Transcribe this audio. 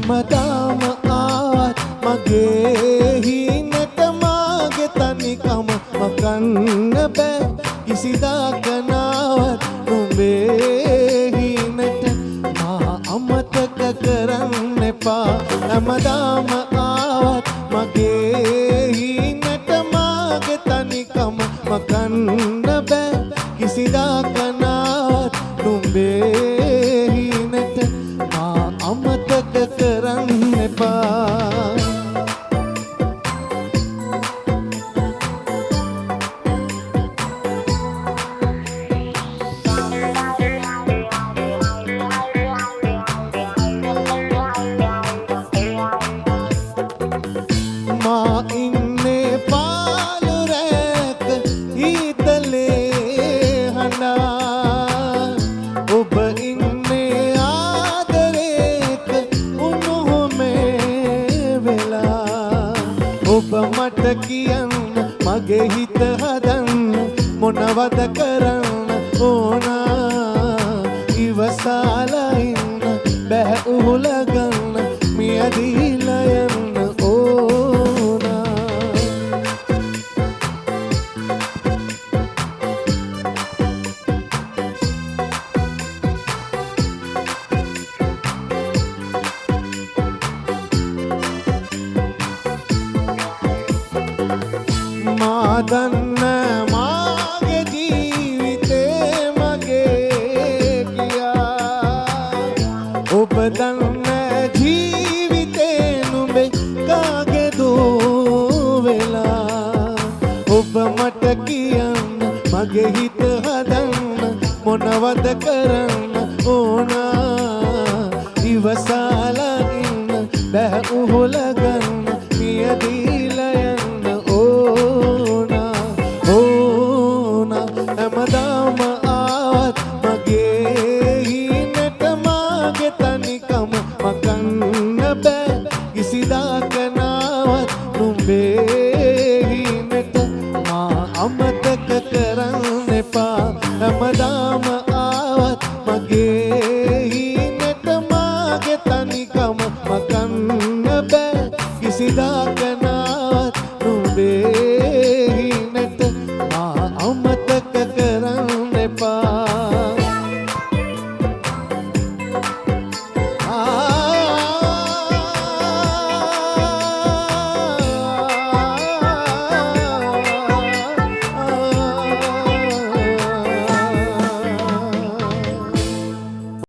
හැමදාම ආවත් මගේ හිනට මාගේ තනිකම මකන්න බෑ කිසිදාක නාවත් නුඹේ හිනට මා අමතක කරන්න එපා හැමදාම ආවත් මගේ හිනට මාගේ තනිකම මකන්න බෑ කිසිදාක නාවත් නුඹේ හිනට මා අමතක කරන්න එපා මා ඉන්නේ පාළු රැක ඊතලේ හඬා ඔබ ඉන්නේ ආදරේක උණුහුමේ වෙලා ඔබ මට කියන්න මගේ හිත හදන්න මොනවද කරන්න ඕනා ඉවසාලා ඉන්න බෑ උහුලගන්න මියදීලා යන්න මා දන්න මාගේ ජීවිතේ මගේ කියා ඔබ දන්න ජීවිතේ නුඹේ කාගේ දෝ වෙලා ඔබ මට කියන්න මගේ හිත හදන්න මොනවද කරන්න